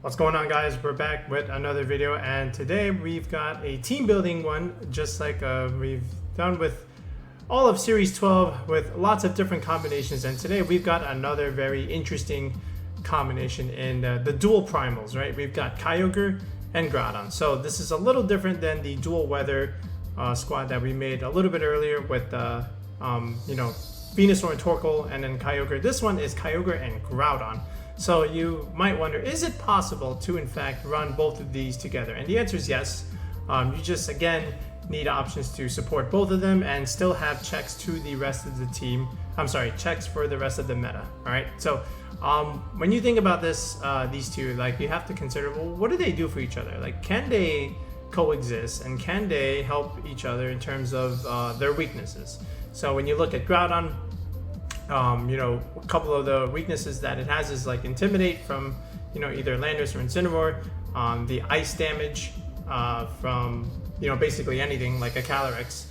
What's going on, guys? We're back with another video, and today we've got a team building one, just like we've done with all of Series 12 with lots of different combinations. And today we've got another very interesting combination in the dual primals, right? We've got Kyogre and Groudon. So this is a little different than the dual weather squad that we made a little bit earlier with Venusaur and Torkoal and then Kyogre. This one is Kyogre and Groudon. So you might wonder, is it possible to in fact run both of these together? And the answer is yes. You just again need options to support both of them and still have checks to the rest of the team. Checks for the rest of the meta. All right. So when you think about this, these two, like, you have to consider, well, what do they do for each other? Like, can they coexist and can they help each other in terms of their weaknesses? So when you look at Groudon, a couple of the weaknesses that it has is like Intimidate from, either Landorus or Incineroar, the ice damage from, basically anything like a Calyrex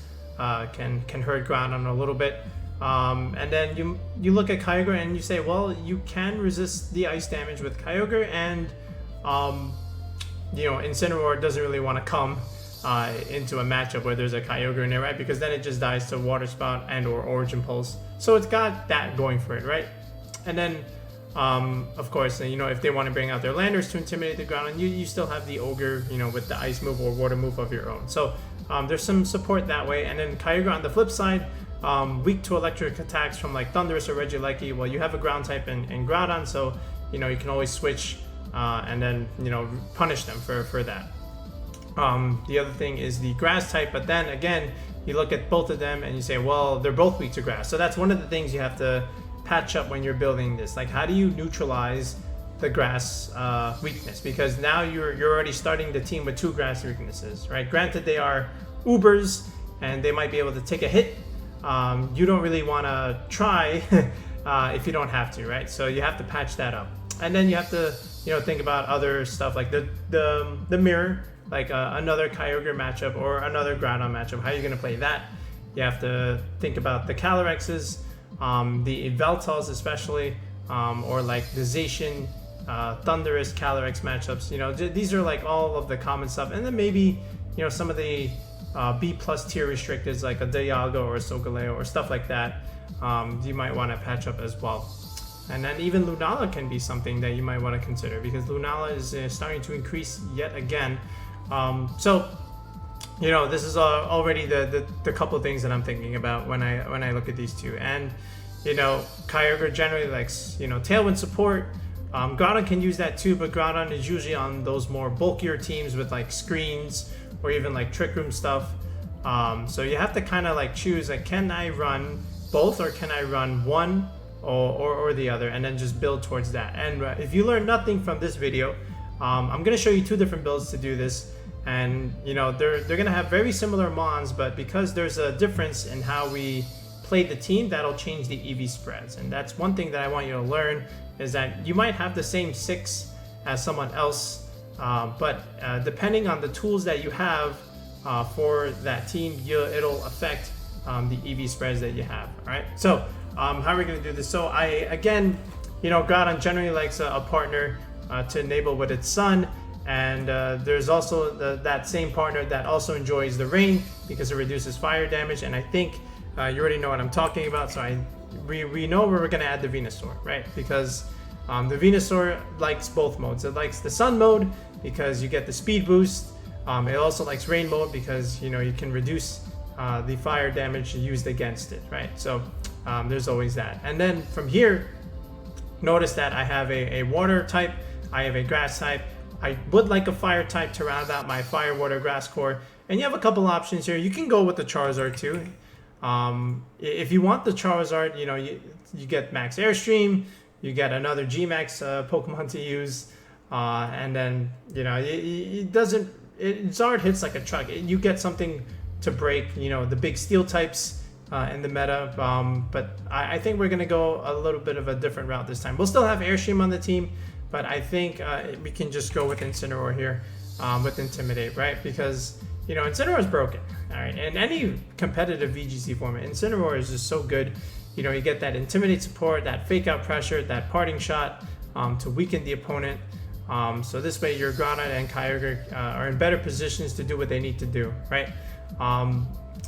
can hurt Groudon a little bit. And then you look at Kyogre and you say, well, you can resist the ice damage with Kyogre, and Incineroar doesn't really want to come into a matchup where there's a Kyogre in there, right? Because then it just dies to Water Spout and or Origin Pulse. So it's got that going for it, right? And then, of course, if they want to bring out their Landers to intimidate the Groudon, you still have the Ogre, with the Ice move or Water move of your own. So there's some support that way. And then Kyogre on the flip side, weak to electric attacks from like Thundurus or Regieleki. Well, you have a ground type in Groudon, so you can always switch and then punish them for that. The other thing is the grass type, but then again, you look at both of them and you say, well, they're both weak to grass. So that's one of the things you have to patch up when you're building this. Like, how do you neutralize the grass weakness? Because now you're already starting the team with two grass weaknesses, right? Granted, they are Ubers and they might be able to take a hit. You don't really want to try if you don't have to, right? So you have to patch that up. And then you have to, think about other stuff like the mirror, like another Kyogre matchup or another Groudon matchup. How are you going to play that? You have to think about the Calyrexes, the Yveltals especially, or like the Zacian, Thundurus, Calyrex matchups. These are like all of the common stuff. And then maybe, some of the B+ tier restricteds like a Dialga or a Solgaleo or stuff like that, you might want to patch up as well. And then even Lunala can be something that you might want to consider, because Lunala is starting to increase yet again. This is already the couple of things that I'm thinking about when I look at these two. And Kyogre generally likes tailwind support. Groudon can use that too, but Groudon is usually on those more bulkier teams with like screens or even like Trick Room stuff. So you have to kind of like choose, like, can I run both or can I run one or the other, and then just build towards that. And if you learn nothing from this video, I'm going to show you two different builds to do this. And they're going to have very similar mons, but because there's a difference in how we play the team, that'll change the EV spreads. And that's one thing that I want you to learn, is that you might have the same 6 as someone else, but depending on the tools that you have for that team, it'll affect the EV spreads that you have. All right, so how are we going to do this? So Groudon generally likes a partner to enable with its sun, and there's also that same partner that also enjoys the rain because it reduces fire damage. And I think you already know what I'm talking about, so we know where we're going to add the Venusaur, right? Because the Venusaur likes both modes. It likes the sun mode because you get the speed boost. It also likes rain mode because you can reduce the fire damage used against it, right? So there's always that. And then from here, notice that I have a water type, I have a grass type. I would like a fire type to round out my fire, water, grass core. And you have a couple options here. You can go with the Charizard too. If you want the Charizard, you get max Airstream, you get another G-Max Pokemon to use, and then Zard hits like a truck. You get something to break the big steel types in the meta, but I think we're gonna go a little bit of a different route this time. We'll still have Airstream on the team, but I think we can just go with Incineroar here with Intimidate, right? Because Incineroar is broken. All right, in any competitive VGC format, Incineroar is just so good. You get that Intimidate support, that fake out pressure, that parting shot to weaken the opponent. So this way your Groudon and Kyogre are in better positions to do what they need to do, right?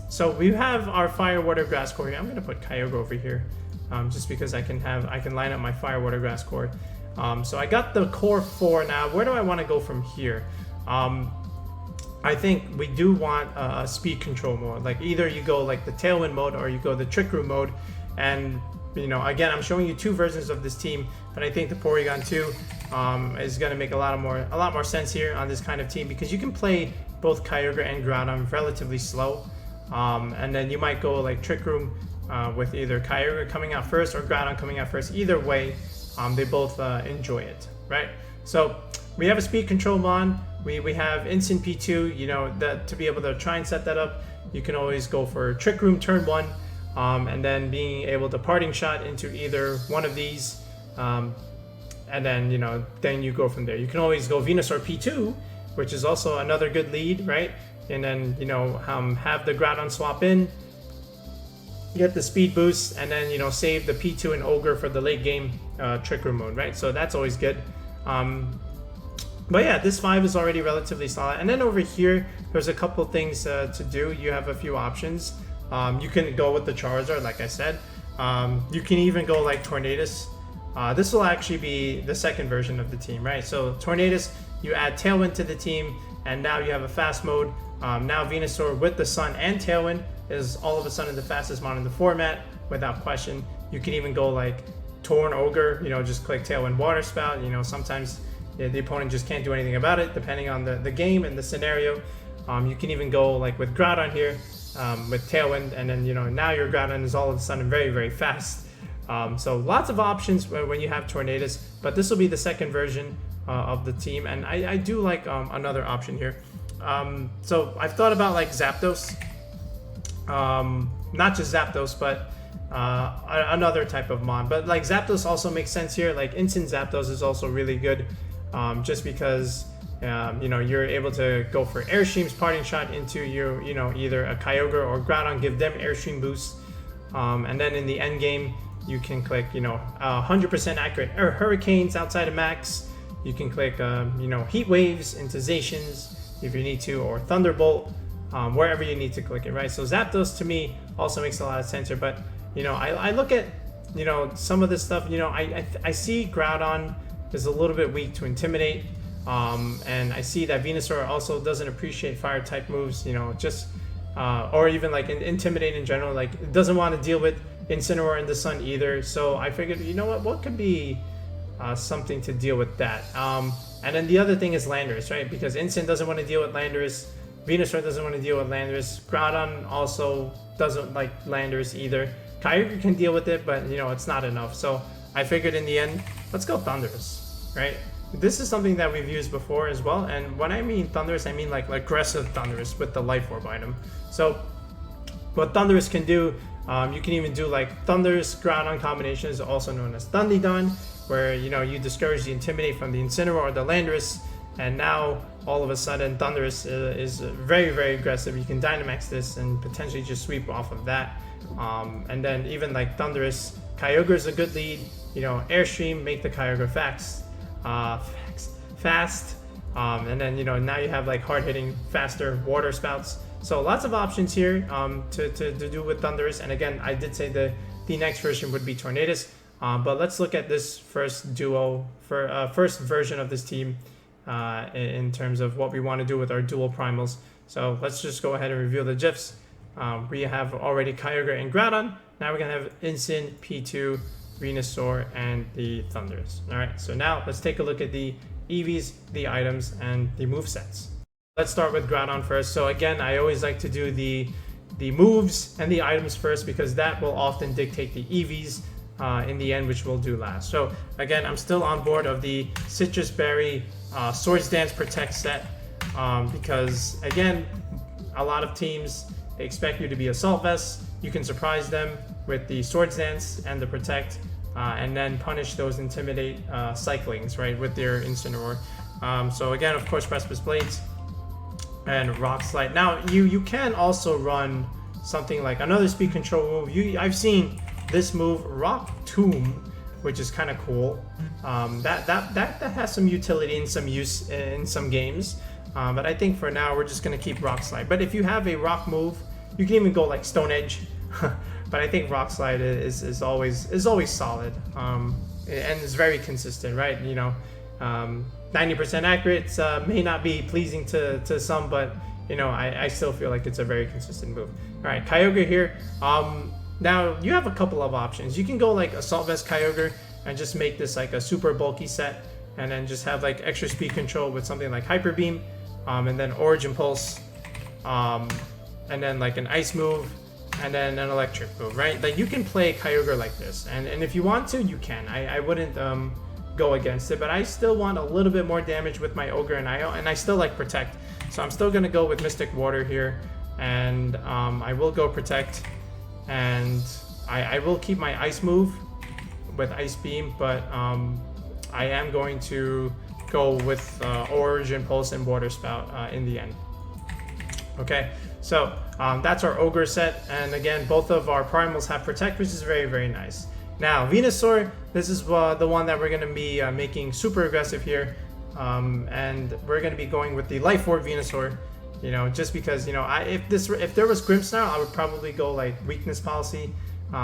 So we have our Fire, Water, Grass core here. I'm gonna put Kyogre over here, just because I can line up my Fire, Water, Grass core. So I got the core 4 now. Where do I want to go from here? I think we do want a speed control mode. Like either you go like the Tailwind mode or you go the Trick Room mode. And you know, again, I'm showing you 2 versions of this team, but I think the Porygon-2 is going to make a lot more sense here on this kind of team, because you can play both Kyogre and Groudon relatively slow, and then you might go like Trick Room with either Kyogre coming out first or Groudon coming out first. Either way, they both enjoy it, right? So we have a speed control mon. We have Instant P2, you know, that to be able to try and set that up, you can always go for Trick Room turn 1. And then being able to parting shot into either one of these, and then then you go from there. You can always go Venusaur P2, which is also another good lead, right? And then have the Groudon swap in, get the speed boost, and then save the P2 and Ogre for the late game Trick Room mode, right? So that's always good. But yeah, this 5 is already relatively solid. And then over here, there's a couple things to do. You have a few options. You can go with the Charizard, like I said. You can even go like Tornadus. This will actually be the second version of the team, right? So Tornadus, you add Tailwind to the team, and now you have a fast mode. Now Venusaur with the Sun and Tailwind is all of a sudden the fastest mon in the format, without question. You can even go like Torn Ogre, just click Tailwind Water Spout. Sometimes the opponent just can't do anything about it, depending on the game and the scenario. You can even go like with Groudon here, with Tailwind, and then now your Groudon is all of a sudden very, very fast. So lots of options when you have Tornadus, but this will be the second version of the team, and I do like another option here. So I've thought about like Zapdos, not just Zapdos, but another type of mon. But like Zapdos also makes sense here. Like Instant Zapdos is also really good, just because you're able to go for Airstream's parting shot into your, either a Kyogre or Groudon, give them Airstream boost, and then in the end game you can click 100% accurate Hurricanes outside of max. You can click Heat Waves into Zacians if you need to, or Thunderbolt, wherever you need to click it, right? So Zapdos to me also makes a lot of sense here. But I look at some of this stuff. I see Groudon is a little bit weak to Intimidate. And I see that Venusaur also doesn't appreciate fire type moves, or even like Intimidate in general. Like it doesn't want to deal with Incineroar in the Sun either. So I figured, what could be something to deal with that? And then the other thing is Landorus, right? Because Incin doesn't want to deal with Landorus, Venusaur doesn't want to deal with Landorus, Groudon also doesn't like Landorus either. Kyogre can deal with it, but it's not enough. So I figured in the end, let's go Thundurus, right? This is something that we've used before as well, and when I mean Thundurus, I mean like aggressive Thundurus with the Life Orb item. So what Thundurus can do, you can even do like Thundurus Groudon combinations, also known as Thundidon, where you discourage the Intimidate from the Incineroar or the Landorus, and now all of a sudden Thundurus is very, very aggressive. You can Dynamax this and potentially just sweep off of that, and then even like Thundurus, Kyogre is a good lead. Airstream, make the Kyogre fast, and then now you have like hard-hitting, faster Water Spouts. So lots of options here to do with Thundurus. And again, I did say the next version would be Tornadus, but let's look at this first version of this team in terms of what we want to do with our dual primals. So let's just go ahead and review the GIFs. We have already Kyogre and Groudon. Now we're gonna have Incin, P2, Venusaur, and the Thundurus. All right, so now let's take a look at the EVs, the items, and the movesets. Let's start with Groudon first. So again, I always like to do the moves and the items first, because that will often dictate the EVs in the end, which we'll do last. So again, I'm still on board of the Citrus Berry Swords Dance Protect set, because again, a lot of teams expect you to be Assault Vest. You can surprise them with the Swords Dance and the Protect, and then punish those Intimidate cyclings, right, with their Incineroar. So again, of course, Precipice Blades and Rock Slide. Now, you can also run something like another speed control move. I've seen this move, Rock Tomb, which is kind of cool. That has some utility and some use in some games. But I think for now we're just gonna keep Rock Slide. But if you have a rock move, you can even go like Stone Edge. But I think Rock Slide is always solid, and it's very consistent, right? You know, 90% accurate may not be pleasing to some, but you know, I still feel like it's a very consistent move. All right, Kyogre here. Now you have a couple of options. You can go like Assault Vest Kyogre and just make this like a super bulky set, and then just have like extra speed control with something like Hyper Beam, and then Origin Pulse, and then like an Ice move, and then an Electric move, right? Like you can play Kyogre like this, and if you want to, you can. I wouldn't go against it, but I still want a little bit more damage with my Ogre and IO, and I still like Protect, so I'm still gonna go with Mystic Water here, and I will go Protect, and I will keep my Ice move with Ice Beam, but I am going to go with Origin Pulse and Water Spout in the end. Okay, so that's our Ogre set, and again, both of our primals have Protect, which is very, very nice. Now, Venusaur, this is the one that we're going to be making super aggressive here, and we're going to be going with the Life Orb Venusaur, you know, just because, you know, if there was Grimmsnarl, I would probably go like Weakness Policy,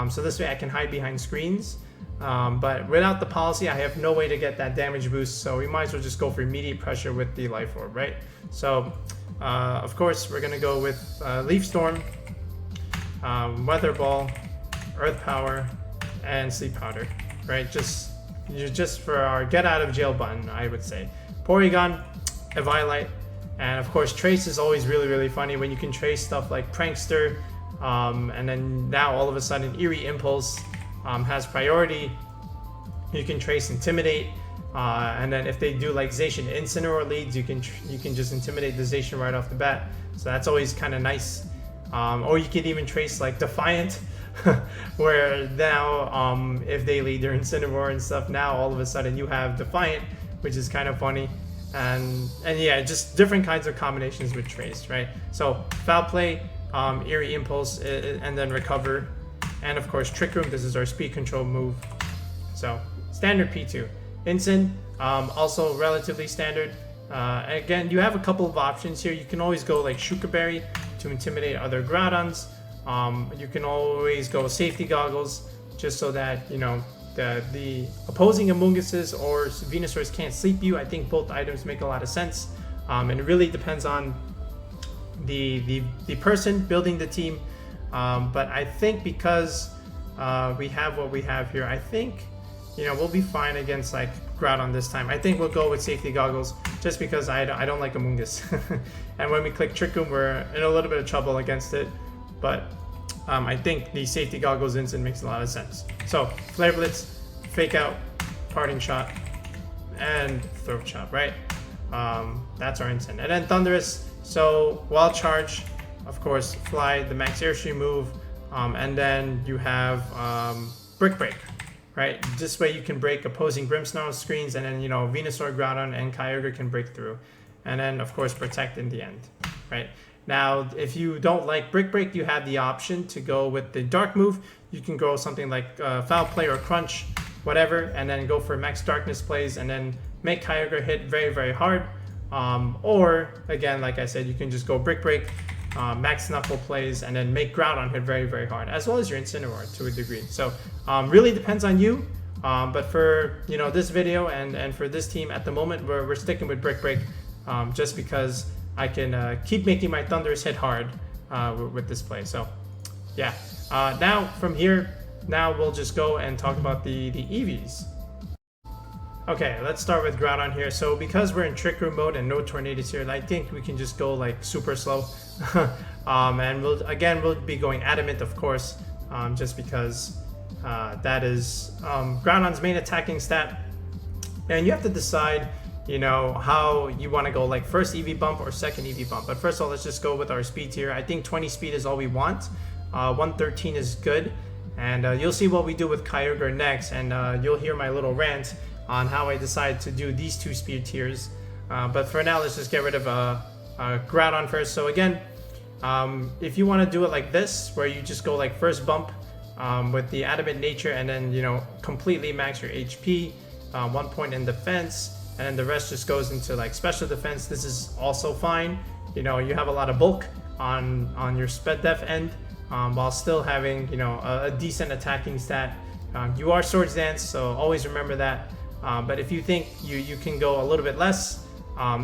so this way I can hide behind screens, but without the policy, I have no way to get that damage boost, so we might as well just go for immediate pressure with the Life Orb, right? So, of course, we're going to go with Leaf Storm, Weather Ball, Earth Power, and Sleep Powder, right? Just for our get out of jail button, I would say. Porygon, Eviolite, and of course Trace is always really, really funny when you can trace stuff like Prankster, and then now all of a sudden Eerie Impulse has priority. You can trace Intimidate, and then if they do like Zacian Incineroar leads, you can just intimidate the Zacian right off the bat, so that's always kind of nice. Or you could even trace like Defiant, where now if they lead their Incineroar and stuff, now all of a sudden you have Defiant, which is kind of funny, and yeah, just different kinds of combinations with Trace, right? So Foul Play, Eerie Impulse, and then Recover, and of course Trick Room. This is our speed control move. So standard P2. Incin, also relatively standard. Again, you have a couple of options here. You can always go like Shuka Berry to intimidate other Groudons. You can always go Safety Goggles, just so that, you know, the opposing Amoonguses or Venusaurs can't sleep you. I think both items make a lot of sense, and it really depends on the person building the team. But I think because we have what we have here, I think, you know, we'll be fine against like Groudon this time. I think we'll go with Safety Goggles just because I don't like Amoongus. And when we click Trick Room, we're in a little bit of trouble against it. But I think the Safety Goggles Instant makes a lot of sense. So Flare Blitz, Fake Out, Parting Shot, and Throat Chop, right? That's our Instant. And then Thundurus, so Wild Charge, of course, Fly, the Max Airstream move, and then you have Brick Break, right? This way you can break opposing Grimmsnarl screens, and then, you know, Venusaur, Groudon, and Kyogre can break through. And then, of course, Protect in the end, right? Now, if you don't like Brick Break, you have the option to go with the Dark move. You can go something like Foul Play or Crunch, whatever, and then go for Max Darkness plays, and then make Kyogre hit very, very hard. Or, again, like I said, you can just go Brick Break, Max Knuckle plays, and then make Groudon hit very, very hard, as well as your Incineroar to a degree. So, really depends on you. But for, you know, this video and for this team at the moment, we're sticking with Brick Break, just because I can keep making my Thundurus hit hard with this play. So, yeah. Now, from here, now we'll just go and talk about the EVs. Okay, let's start with Groudon here. So, because we're in Trick Room mode and no Tornadus here, I think we can just go like super slow. And we'll be going Adamant, of course, just because that is Groudon's main attacking stat. And you have to decide, you know, how you want to go, like first EV bump or second EV bump. But first of all, let's just go with our speed tier. I think 20 speed is all we want. 113 is good. And you'll see what we do with Kyogre next, and you'll hear my little rant on how I decide to do these two speed tiers. But for now, let's just get rid of Groudon first. So again, if you want to do it like this, where you just go like first bump with the adamant nature, and then, you know, completely max your HP, 1 point in defense, and then the rest just goes into like special defense. This is also fine. You know, you have a lot of bulk on your sped def end, while still having, you know, a decent attacking stat. You are Swords Dance, so always remember that. But if you think you can go a little bit less,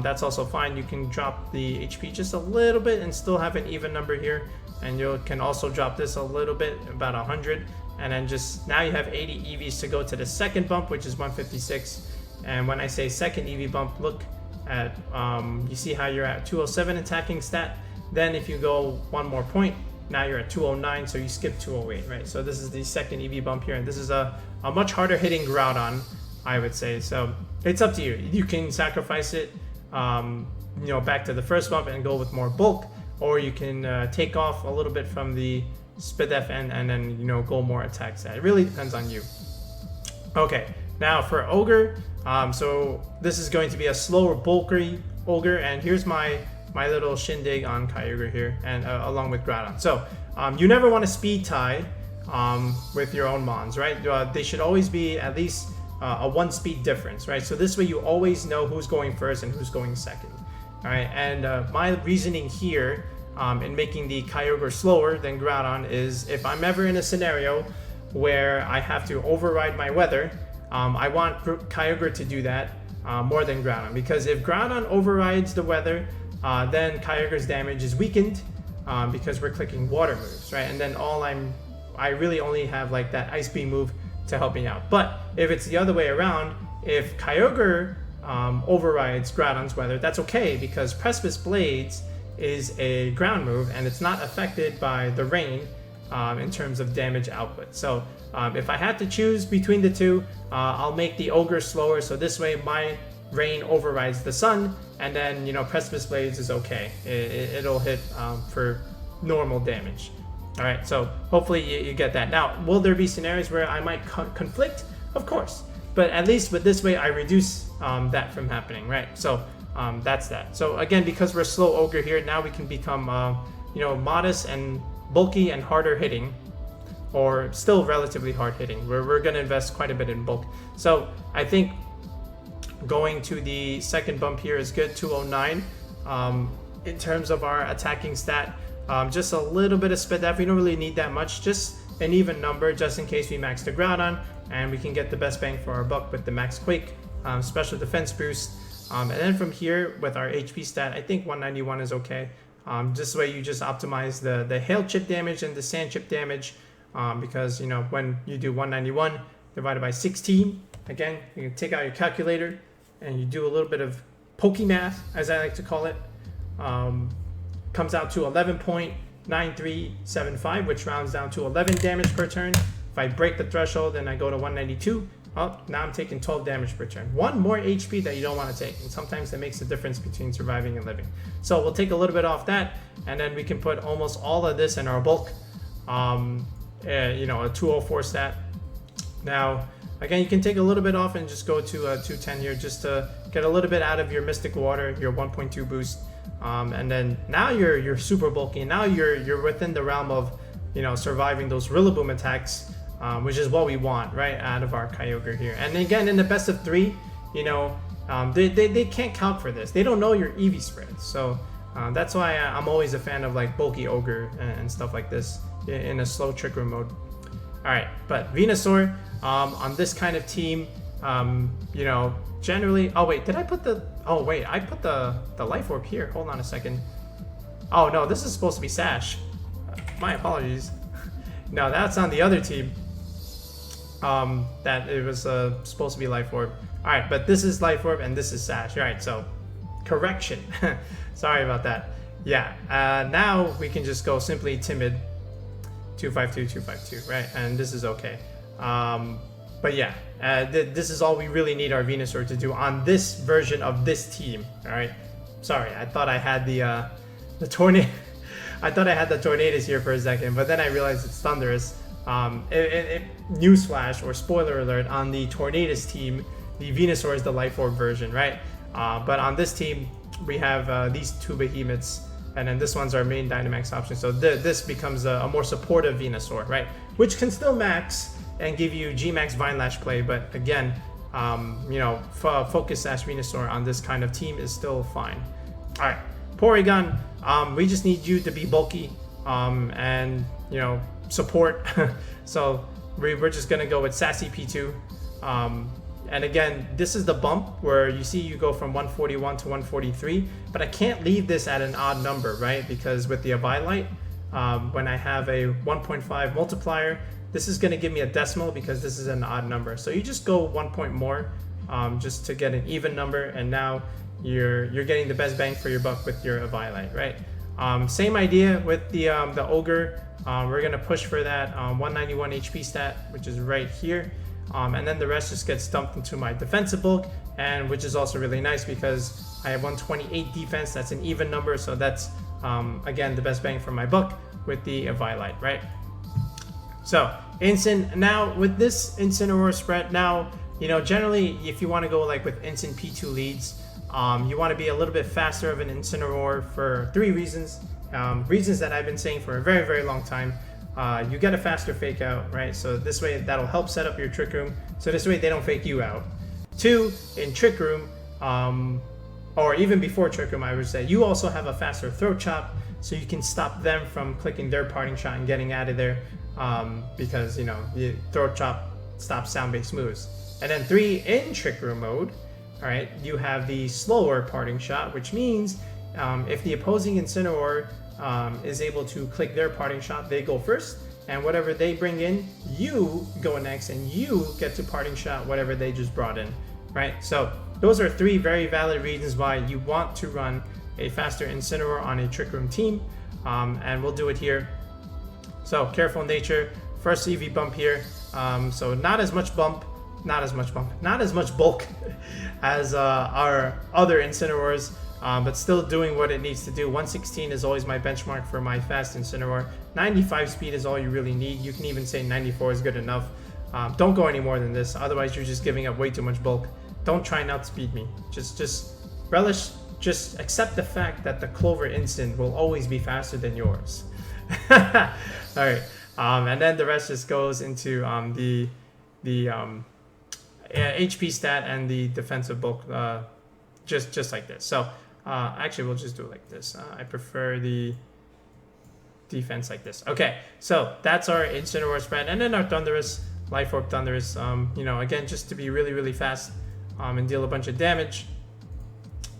that's also fine. You can drop the HP just a little bit and still have an even number here. And you can also drop this a little bit, about 100. And then just now you have 80 EVs to go to the second bump, which is 156. And when I say second EV bump, look at, you see how you're at 207 attacking stat. Then if you go one more point, now you're at 209, so you skip 208, right? So this is the second EV bump here, and this is a much harder hitting Groudon, I would say. So it's up to you. You can sacrifice it, you know, back to the first bump and go with more bulk, or you can take off a little bit from the sped def end and then, you know, go more attack stat. It really depends on you. Okay, now for Ogre, so this is going to be a slower, bulky Ogre, and here's my little shindig on Kyogre here, and along with Groudon. So you never want to speed tie with your own mons, right? They should always be at least a 1 speed difference, right? So this way you always know who's going first and who's going second. All right, and my reasoning here in making the Kyogre slower than Groudon is, if I'm ever in a scenario where I have to override my weather, I want Kyogre to do that more than Groudon, because if Groudon overrides the weather, then Kyogre's damage is weakened because we're clicking water moves, right? And then I really only have like that Ice Beam move to help me out. But if it's the other way around, if Kyogre overrides Groudon's weather, that's okay, because Precipice Blades is a ground move and it's not affected by the rain in terms of damage output. So if I had to choose between the two, I'll make the Ogre slower, so this way my rain overrides the sun, and then, you know, Precipice Blades is okay. It'll hit for normal damage. All right, so hopefully you get that. Now, will there be scenarios where I might conflict? Of course, but at least with this way I reduce that from happening, right? So that's that. So again, because we're slow Ogre here, now we can become you know, modest and bulky and harder hitting, or still relatively hard hitting. We're going to invest quite a bit in bulk. So I think going to the second bump here is good, 209. In terms of our attacking stat, just a little bit of sped def. We don't really need that much, just an even number just in case we max the Groudon, and we can get the best bang for our buck with the max Quake, special defense boost. And then from here with our HP stat, I think 191 is okay. This way you just optimize the hail chip damage and the sand chip damage, because, you know, when you do 191 divided by 16, again, you can take out your calculator and you do a little bit of pokey math, as I like to call it. Comes out to 11.9375, which rounds down to 11 damage per turn. If I break the threshold and I go to 192, oh, now I'm taking 12 damage per turn. 1 more HP that you don't want to take, and sometimes that makes the difference between surviving and living. So we'll take a little bit off that, and then we can put almost all of this in our bulk, you know, a 204 stat. Now, again, you can take a little bit off and just go to a 210 here, just to get a little bit out of your Mystic Water, your 1.2 boost. And then now you're super bulky. Now you're within the realm of, you know, surviving those Rillaboom attacks, which is what we want, right, out of our Kyogre here. And again, in the best of 3, you know, they can't count for this. They don't know your EV spreads. So that's why I'm always a fan of like bulky Ogre and stuff like this in a slow Trick Room mode. All right, but Venusaur, on this kind of team, you know, generally, oh wait, did I put the, oh wait, I put the Life Orb here. Hold on a second. Oh no, this is supposed to be Sash. My apologies. No, that's on the other team. That it was supposed to be Life Orb. All right, but this is Life Orb and this is Sash. All right, so correction. Sorry about that. Yeah, now we can just go simply Timid 252, 252, right? And this is okay. But yeah, this is all we really need our Venusaur to do on this version of this team. All right. Sorry, I thought I had the Tornadus. I thought I had the Tornadus here for a second, but then I realized it's Thundurus. Newsflash or spoiler alert, on the Tornadus team, the Venusaur is the Life Orb version, right? But on this team, we have these two behemoths, and then this one's our main Dynamax option. So this becomes a more supportive Venusaur, right? which can still max and give you G-Max Vine Lash play, but again, you know, Focus Sash Venusaur on this kind of team is still fine. All right, Porygon, we just need you to be bulky and, you know, support. So we're just gonna go with Sassy P2. And again, this is the bump where you see you go from 141 to 143, but I can't leave this at an odd number, right? Because with the Eviolite, when I have a 1.5 multiplier, this is going to give me a decimal because this is an odd number. So you just go 1 point more just to get an even number, and now you're getting the best bang for your buck with your Eviolite, right? Same idea with the Ogre. We're going to push for that 191 HP stat, which is right here. And then the rest just gets dumped into my defensive bulk, and which is also really nice because I have 128 defense. That's an even number, so that's again the best bang for my buck with the Eviolite, right? So now with this Incineroar spread, now you know generally if you want to go like with Incin P2 leads, you want to be a little bit faster of an Incineroar for 3 reasons. Reasons that I've been saying for a very, very long time. You get a faster fake out, right? So this way that'll help set up your Trick Room. So this way they don't fake you out. 2, in Trick Room, or even before Trick Room, I would say, you also have a faster Throat Chop, so you can stop them from clicking their parting shot and getting out of there, because, you know, the Throat Chop stops sound-based moves. And then 3, in Trick Room mode, all right, you have the slower parting shot, which means if the opposing Incineroar is able to click their parting shot, they go first, and whatever they bring in, you go next, and you get to parting shot whatever they just brought in, right? So those are 3 very valid reasons why you want to run a faster Incineroar on a Trick Room team, and we'll do it here. So Careful Nature, first EV bump here, so not as much bulk as our other Incineroars. But still doing what it needs to do. 116 is always my benchmark for my fast Incineroar. 95 speed is all you really need. You can even say 94 is good enough. Don't go any more than this, otherwise you're just giving up way too much bulk. Don't try and outspeed me. Just relish, just accept the fact that the Clover Incin will always be faster than yours. Alright, and then the rest just goes into the HP stat and the defensive bulk, just like this. So actually we'll just do it like this. I prefer the defense like this. Okay, so that's our Incineroar spread, and then our Thundurus, Life Orb Thundurus, you know, again, just to be really, really fast and deal a bunch of damage.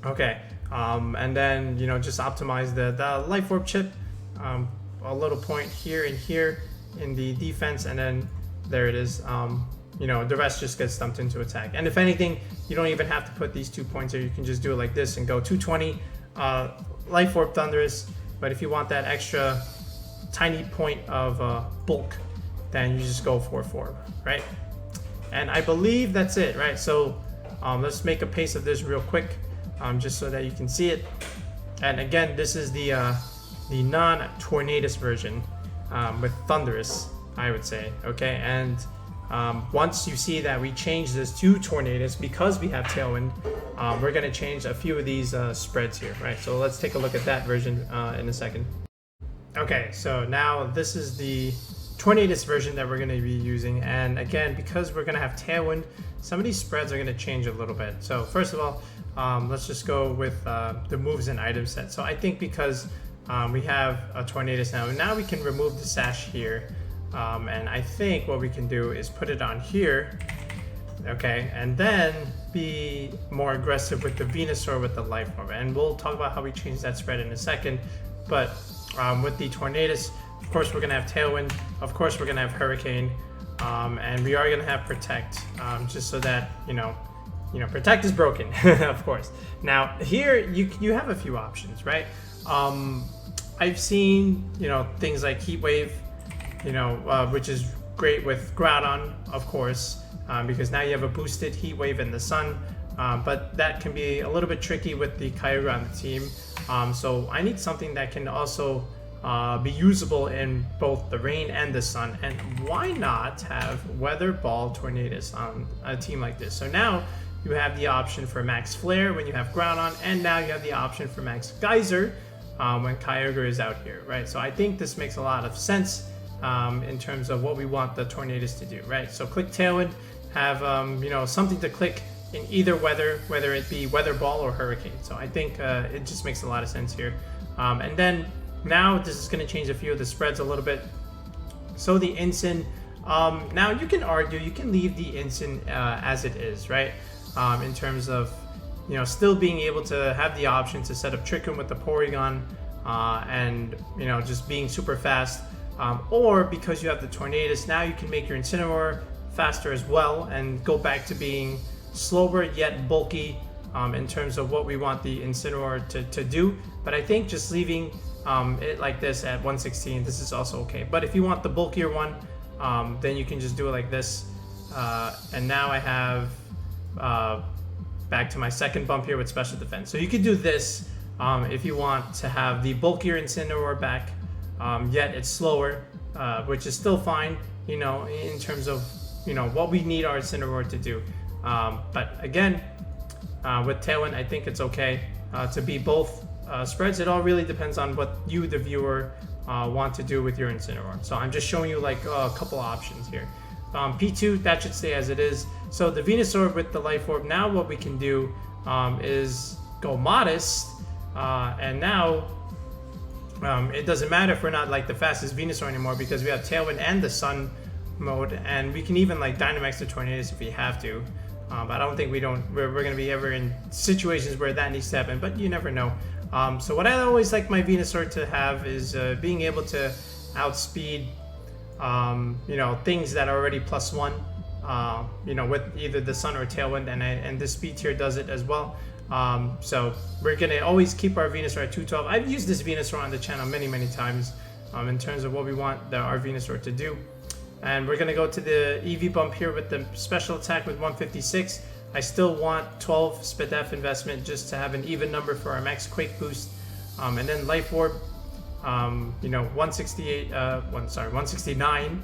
Okay, and then, you know, just optimize the Life Orb chip, a little point here and here in the defense, and then there it is. You know, the rest just gets dumped into attack. And if anything, you don't even have to put these 2 points here. You can just do it like this and go 220 Life Orb Thundurus. But if you want that extra tiny point of bulk, then you just go 4-4, right? And I believe that's it, right? So let's make a paste of this real quick, just so that you can see it. And again, this is the non-Tornadus version with Thundurus, I would say, okay? And once you see that we change this to Tornadus because we have Tailwind, we're going to change a few of these spreads here, right? So let's take a look at that version in a second. Okay, so now this is the Tornadus version that we're going to be using, and again, because we're going to have Tailwind, some of these spreads are going to change a little bit. So first of all, let's just go with the moves and item set. So I think because we have a Tornadus now we can remove the sash here. And I think what we can do is put it on here, okay, and then be more aggressive with the Venusaur with the Life Orb. And we'll talk about how we change that spread in a second. But with the Tornadus, of course we're going to have Tailwind, of course we're going to have Hurricane, and we are going to have Protect, just so that, you know, Protect is broken, of course. Now here you have a few options, right? I've seen, you know, things like Heat Wave, you know, which is great with Groudon, of course, because now you have a boosted Heat Wave in the sun, but that can be a little bit tricky with the Kyogre on the team. So I need something that can also be usable in both the rain and the sun, and why not have Weather Ball Tornadus on a team like this? So now you have the option for Max Flare when you have Groudon, and now you have the option for Max Geyser when Kyogre is out here, right? So I think this makes a lot of sense. in terms of what we want the Tornadus to do, right? So click Tailwind, have you know, something to click in either weather, whether it be Weather Ball or Hurricane. So I think it just makes a lot of sense here. And then now this is going to change a few of the spreads a little bit. So the Incin, now you can argue, you can leave the Incin as it is, right? In terms of, you know, still being able to have the option to set up Trick Room with the Porygon and, you know, just being super fast. Or because you have the Tornadus, now you can make your Incineroar faster as well and go back to being slower yet bulky in terms of what we want the Incineroar to do. But I think just leaving it like this at 116, this is also okay. But if you want the bulkier one, then you can just do it like this. And now I have back to my second bump here with special defense. So you could do this if you want to have the bulkier Incineroar back, yet it's slower, which is still fine, you know, in terms of, you know, what we need our Incineroar to do. But again, with Tailwind, I think it's okay to be both spreads. It all really depends on what you, the viewer, want to do with your Incineroar. So I'm just showing you like a couple options here. P2, that should stay as it is. So the Venusaur with the Life Orb, now what we can do is go modest, and now it doesn't matter if we're not like the fastest Venusaur anymore because we have Tailwind and the Sun mode, and we can even like Dynamax the Tornadus if we have to. But I don't think we're going to be ever in situations where that needs to happen, but you never know. So what I always like my Venusaur to have is being able to outspeed you know, things that are already +1, you know, with either the Sun or Tailwind, and this speed tier does it as well. So we're gonna always keep our Venusaur at 212. I've used this Venusaur on the channel many times in terms of what we want our Venusaur to do. And we're gonna go to the EV bump here with the special attack with 156. I still want 12 SPDF investment just to have an even number for our max Quake boost. And then Life Orb, you know, 169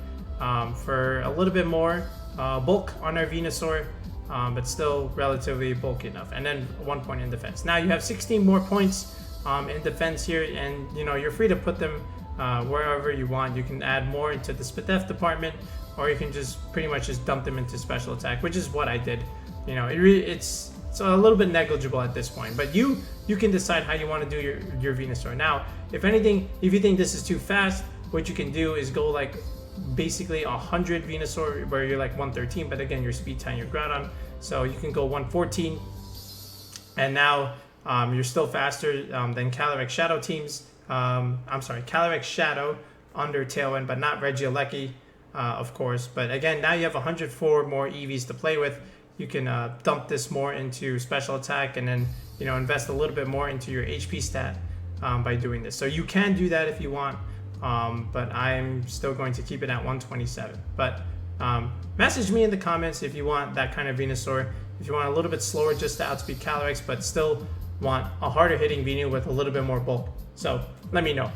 for a little bit more bulk on our Venusaur, but still relatively bulky enough. And then 1 point in defense. Now you have 16 more points in defense here, and you know, you're free to put them wherever you want. You can add more into the SPDF department, or you can just pretty much just dump them into special attack, which is what I did. You know, it's a little bit negligible at this point, but you can decide how you want to do your Venusaur. Now, if anything, if you think this is too fast, what you can do is go like basically 100 Venusaur where you're like 113, but again, your speed time, your Groudon, so you can go 114, and now you're still faster than Calyrex Shadow teams. I'm sorry, Calyrex Shadow under Tailwind, but not Regieleki, of course. But again, now you have 104 more EVs to play with. You can dump this more into special attack, and then, you know, invest a little bit more into your HP stat by doing this. So you can do that if you want, but I'm still going to keep it at 127. But message me in the comments if you want that kind of Venusaur. If you want a little bit slower just to outspeed Calyrex, but still want a harder hitting Venu with a little bit more bulk. So let me know.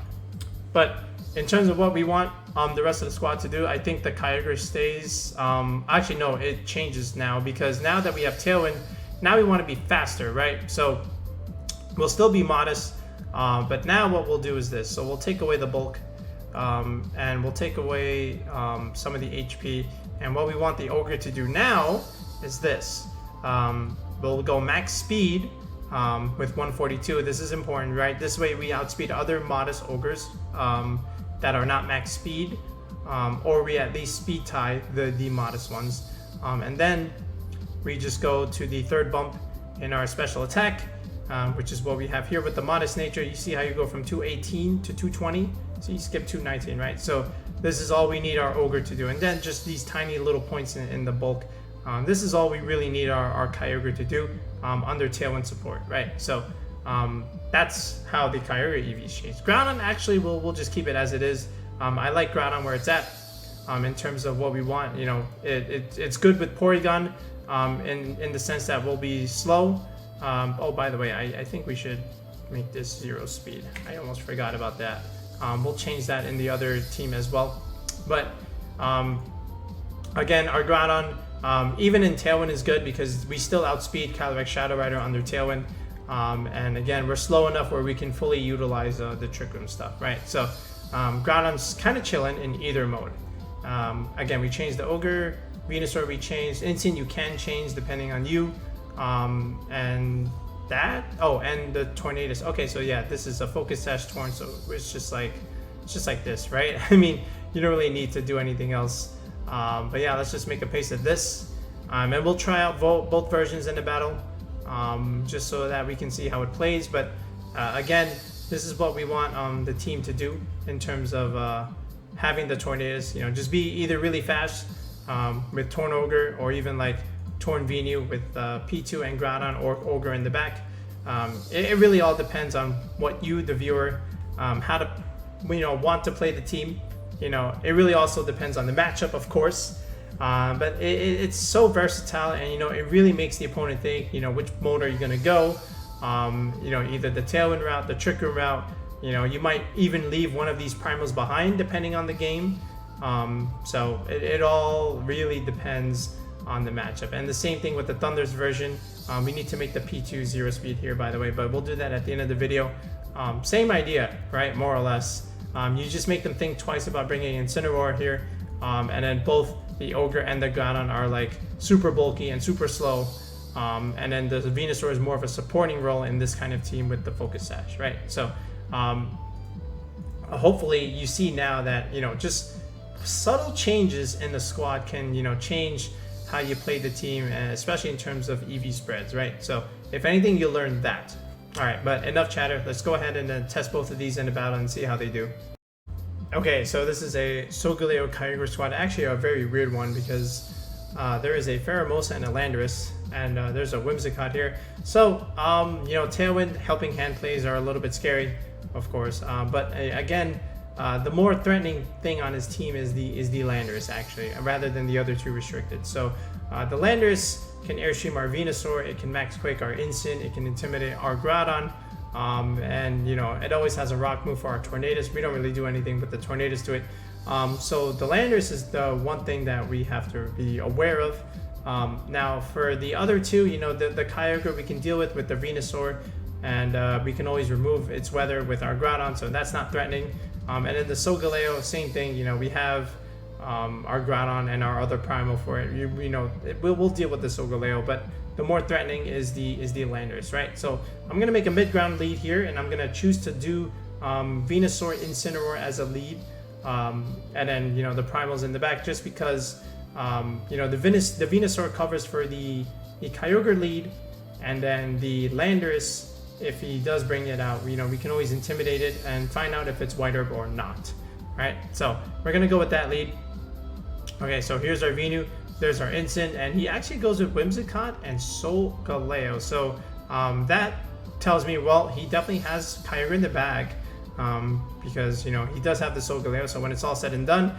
But in terms of what we want the rest of the squad to do, I think the Kyogre stays. Actually, no, it changes now, because now that we have Tailwind, now we want to be faster, right? So we'll still be modest, but now what we'll do is this. So we'll take away the bulk, and we'll take away some of the HP. And what we want the Ogre to do now is this. We'll go max speed with 142. This is important, right? This way we outspeed other modest Ogres that are not max speed, or we at least speed tie the modest ones. And then we just go to the third bump in our special attack, which is what we have here with the modest nature. You see how you go from 218 to 220, so you skip 219, right? So this is all we need our Ogre to do. And then just these tiny little points in the bulk. This is all we really need our Kyogre to do under Tailwind support, right? So that's how the Kyogre EVs change. Groudon, actually, we'll just keep it as it is. I like Groudon where it's at in terms of what we want. You know, it's good with Porygon in the sense that we'll be slow. Oh, by the way, I think we should make this 0 speed. I almost forgot about that. We'll change that in the other team as well. But again, our Groudon, even in Tailwind, is good because we still outspeed Calyrex Shadow Rider under Tailwind. And again, we're slow enough where we can fully utilize the Trick Room stuff, right? So Groudon's kind of chilling in either mode. Again, we changed the Ogre, Venusaur we changed, Incin you can change depending on you, and that, oh, and the Tornadus. Okay, so yeah, this is a Focus Sash Torn, so it's just like this, right? I mean, you don't really need to do anything else. But yeah, let's just make a paste of this, and we'll try out both versions in the battle, just so that we can see how it plays. But again, this is what we want the team to do in terms of having the Tornadus. You know, just be either really fast with Torn Ogre, or even like Torn Venu with P2 and Groudon, or Ogre in the back. It really all depends on what you, the viewer, how to, want to play the team. You know, it really also depends on the matchup, of course. But it's so versatile, and it really makes the opponent think, which mode are you gonna go? Either the tailwind route, the trick room route. You might even leave one of these primals behind depending on the game. So it all really depends on the matchup. And the same thing with the Thundurus version. We need to make the P2 0 speed here, by the way, but we'll do that at the end of the video. Same idea, right? More or less. You just make them think twice about bringing Incineroar here, and then both the Ogre and the Groudon are like super bulky and super slow, and then the Venusaur is more of a supporting role in this kind of team with the Focus Sash, right? So hopefully you see now that just subtle changes in the squad can change how you play the team, especially in terms of EV spreads, right? So if anything, you'll learn that. All right, but enough chatter. Let's go ahead and test both of these in a battle and see how they do. Okay, so this is a Solgaleo Kyogre squad. Actually, a very weird one because there is a Pheromosa and a Landorus, and there's a Whimsicott here. So, Tailwind helping hand plays are a little bit scary, of course. But again, the more threatening thing on his team is the Landorus, actually, rather than the other two restricted. So the Landorus can airstream our Venusaur, it can max quake our Incin, it can intimidate our Groudon, and it always has a rock move for our Tornadus. We don't really do anything with the Tornadus to it. So the Landorus is the one thing that we have to be aware of. Now for the other two, the Kyogre we can deal with the Venusaur, and we can always remove its weather with our Groudon, so that's not threatening. And then the Solgaleo, same thing. We have our Groudon and our other primal for it. We'll deal with the Solgaleo, but the more threatening is the Landorus, right? So I'm gonna make a mid-ground lead here, and I'm gonna choose to do Venusaur, Incineroar as a lead, and then the primals in the back, just because the Venusaur covers for the Kyogre lead, and then the Landorus, if he does bring it out, we can always intimidate it and find out if it's White Orb or not, right? So we're gonna go with that lead. Okay, so here's our Venu, there's our Incin, and he actually goes with Whimsicott and Solgaleo. So that tells me, well, he definitely has Kyogre in the bag, because he does have the Solgaleo. So when it's all said and done,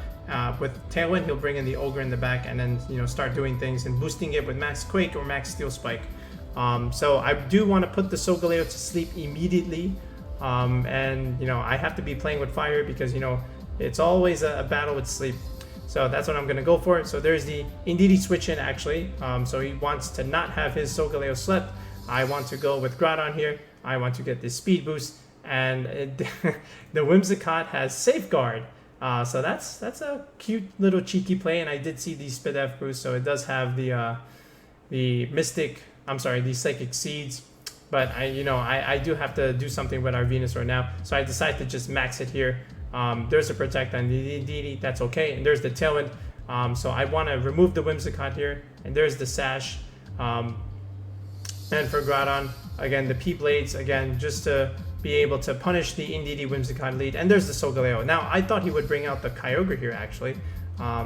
with Tailwind, he'll bring in the Ogre in the back, and then start doing things and boosting it with Max Quake or Max Steel Spike. So I do want to put the Solgaleo to sleep immediately, and I have to be playing with fire because it's always a battle with sleep. So that's what I'm going to go for. So there's the Indeedee switch in, actually. So he wants to not have his Solgaleo slept. I want to go with Groudon here. I want to get this speed boost, and the Whimsicott has Safeguard. So that's a cute little cheeky play, and I did see the Spadef boost, so it does have the the Psychic Seeds, but I do have to do something with our Venusaur now, so I decide to just max it here. There's a Protect on the Indeedee, that's okay, and there's the Tailwind. So I want to remove the Whimsicott here, and there's the Sash. And for Groudon, again, the P-Blades, again, just to be able to punish the Indeedee Whimsicott lead. And there's the Solgaleo. Now, I thought he would bring out the Kyogre here, actually,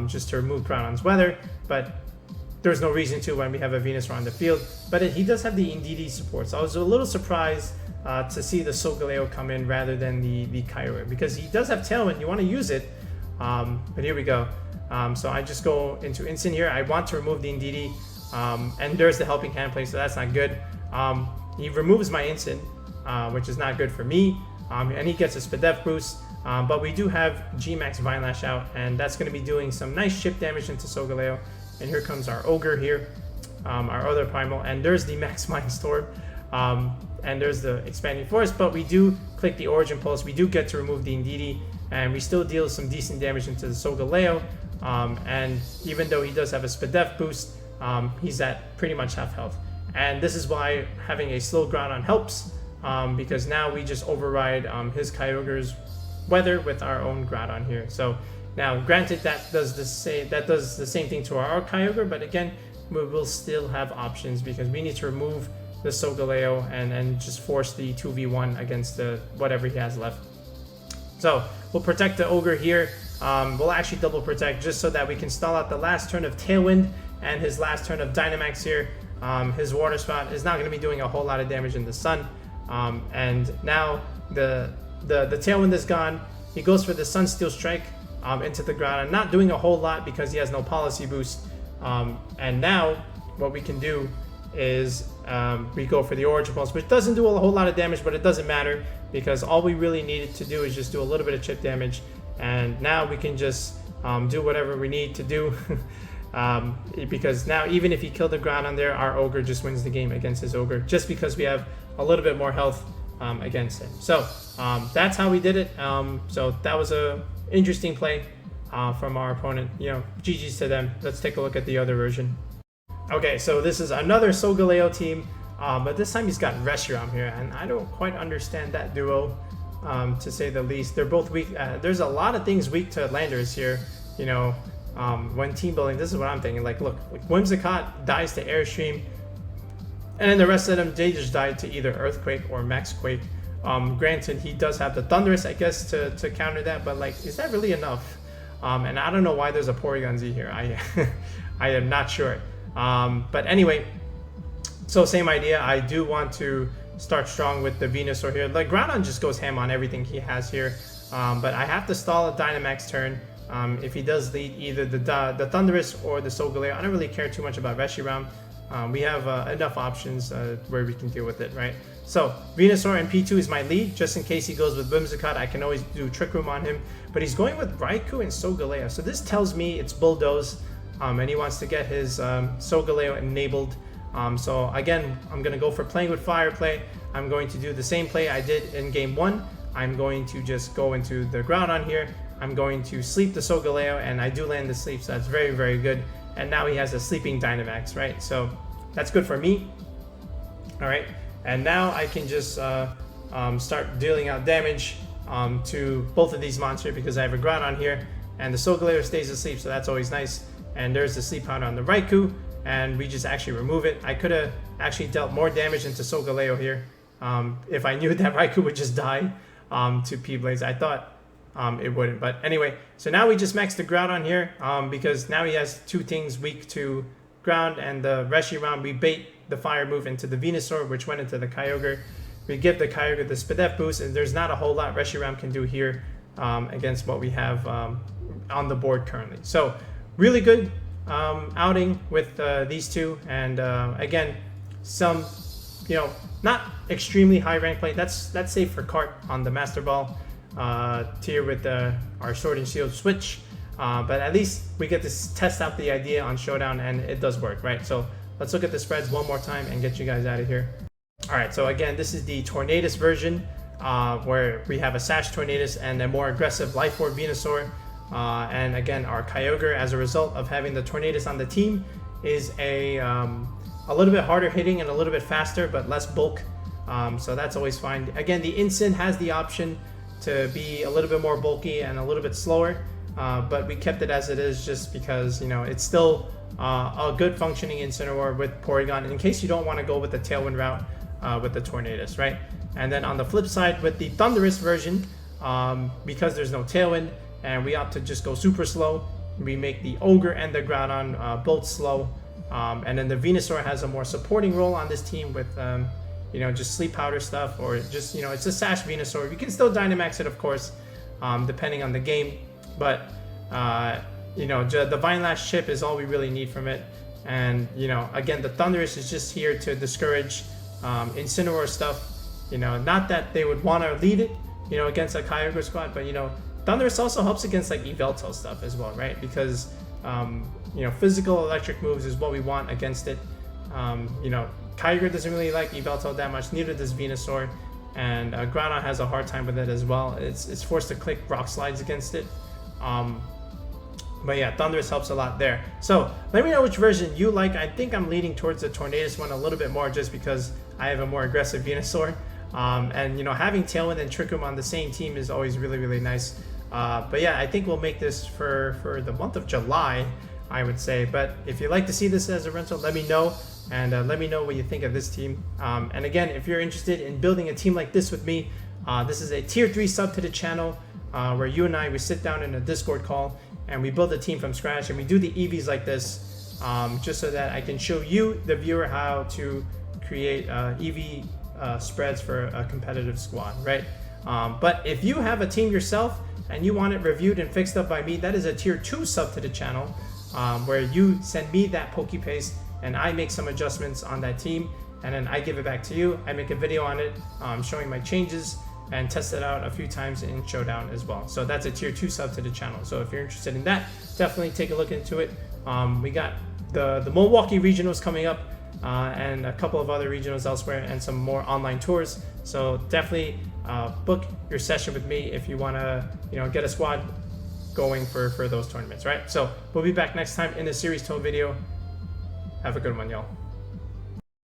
just to remove Groudon's weather, but there's no reason to when we have a Venusaur on the field. But he does have the Indeedee support, so I was a little surprised to see the Solgaleo come in rather than the Kyogre, because he does have Tailwind, you want to use it, but here we go. So I just go into Incin here. I want to remove the Indeedee, and there's the Helping Hand play, so that's not good. He removes my Incin, which is not good for me, and he gets a Spadef boost, but we do have G-Max Vine Lash out, and that's going to be doing some nice chip damage into Solgaleo. And here comes our Ogre here, our other primal, and there's the Max Mind Storm, and there's the Expanding Force, but we do click the Origin Pulse. We do get to remove the Indeedee, and we still deal some decent damage into the Solgaleo. And even though he does have a Spadef boost, he's at pretty much half health. And this is why having a slow Groudon helps, because now we just override his Kyogre's weather with our own Groudon here. So now, granted, that does the same thing to our Kyogre, but again, we will still have options because we need to remove the Solgaleo and just force the 2v1 against the whatever he has left. So we'll protect the Ogre here. We'll actually double protect just so that we can stall out the last turn of Tailwind and his last turn of Dynamax here. His Water Spout is not going to be doing a whole lot of damage in the sun. And now the Tailwind is gone. He goes for the Sunsteel Strike into the Groudon, not doing a whole lot because he has no policy boost. And now what we can do is we go for the Origin Pulse, which doesn't do a whole lot of damage, but it doesn't matter because all we really needed to do is just do a little bit of chip damage. And now we can just do whatever we need to do because now even if he killed the Groudon there, our Ogre just wins the game against his Ogre just because we have a little bit more health against him. So that's how we did it. So that was a interesting play from our opponent. You know, GG's to them. Let's take a look at the other version. Okay, so this is another Solgaleo team, but this time he's got Reshiram here, and I don't quite understand that duo, to say the least. They're both weak. There's a lot of things weak to Landers here, you know, when team building. This is what I'm thinking. Like, look, Whimsicott dies to Airstream, and then the rest of them, they just died to either Earthquake or Max Quake. Granted, he does have the Thundurus, I guess, to counter that, but like, is that really enough? And I don't know why there's a Porygon Z here. I am not sure. But anyway, so same idea. I do want to start strong with the Venusaur here. Like, Groudon just goes ham on everything he has here. But I have to stall a Dynamax turn. If he does lead either the Thundurus or the Solgaleo, I don't really care too much about Reshiram. We have enough options where we can deal with it, right? So Venusaur and P2 is my lead. Just in case he goes with Whimsicott, I can always do Trick Room on him. But he's going with Raikou and Solgaleo. So this tells me it's Bulldoze. And he wants to get his Solgaleo enabled. So again, I'm going to go for playing with fire play. I'm going to do the same play I did in game 1. I'm going to just go into the Groudon here. I'm going to sleep the Solgaleo, and I do land the sleep, so that's very, very good. And now he has a sleeping Dynamax, right? So that's good for me. All right, and now I can just start dealing out damage to both of these monsters because I have a Groudon here, and the Solgaleo stays asleep, so that's always nice. And there's the sleep powder on the Raikou, and we just actually remove it. I could have actually dealt more damage into Solgaleo here if I knew that Raikou would just die to P-Blades. I thought it wouldn't, but anyway. So now we just max the Groudon here because now he has two things weak to ground, and the Reshiram, we bait the fire move into the Venusaur, which went into the Kyogre. We give the Kyogre the Spadef boost, and there's not a whole lot Reshiram can do here against what we have on the board currently. So really good outing with these two, and again, some, you know, not extremely high rank play. That's safe for Cart on the Master Ball tier with our Sword and Shield switch, but at least we get to test out the idea on Showdown, and it does work, right? So let's look at the spreads one more time and get you guys out of here. All right, so again, this is the Tornadus version where we have a Sash Tornadus and a more aggressive Life Orb Venusaur. And again, our Kyogre, as a result of having the Tornadus on the team, is a little bit harder hitting and a little bit faster, but less bulk. So that's always fine. Again, the Incin has the option to be a little bit more bulky and a little bit slower, but we kept it as it is just because, you know, it's still a good functioning Incineroar with Porygon in case you don't want to go with the Tailwind route with the Tornadus, right? And then on the flip side, with the Thundurus version, because there's no Tailwind, and we opt to just go super slow, we make the Ogre and the Groudon both slow. And then the Venusaur has a more supporting role on this team with, you know, just sleep powder stuff, or just, you know, it's a Sash Venusaur. You can still Dynamax it, of course, depending on the game. But, you know, the Vine Lash chip is all we really need from it. And, you know, again, the Thundurus is just here to discourage Incineroar stuff. You know, not that they would want to lead it, you know, against a Kyogre squad, but, you know, Thundurus also helps against like Yveltal stuff as well, right? Because you know, physical electric moves is what we want against it. You know, Kyogre doesn't really like Yveltal that much, neither does Venusaur. and Groudon has a hard time with it as well. It's forced to click rock slides against it. But yeah, Thundurus helps a lot there. So let me know which version you like. I think I'm leaning towards the Tornadus one a little bit more just because I have a more aggressive Venusaur. And you know, having Tailwind and Trick Room on the same team is always really, really nice. But yeah, I think we'll make this for the month of July, I would say. But if you'd like to see this as a rental, let me know. And let me know what you think of this team. And again, if you're interested in building a team like this with me, this is a tier 3 sub to the channel where you and I, we sit down in a Discord call and we build a team from scratch, and we do the EVs like this just so that I can show you, the viewer, how to create EV spreads for a competitive squad, right? But if you have a team yourself and you want it reviewed and fixed up by me, that is a tier 2 sub to the channel where you send me that Poke Paste and I make some adjustments on that team, and then I give it back to you. I make a video on it showing my changes and test it out a few times in Showdown as well. So that's a tier 2 sub to the channel. So if you're interested in that, definitely take a look into it. We got the Milwaukee regionals coming up and a couple of other regionals elsewhere and some more online tours. So definitely book your session with me if you want to, you know, get a squad going for those tournaments, right? So we'll be back next time in a series tour video. Have a good one, y'all.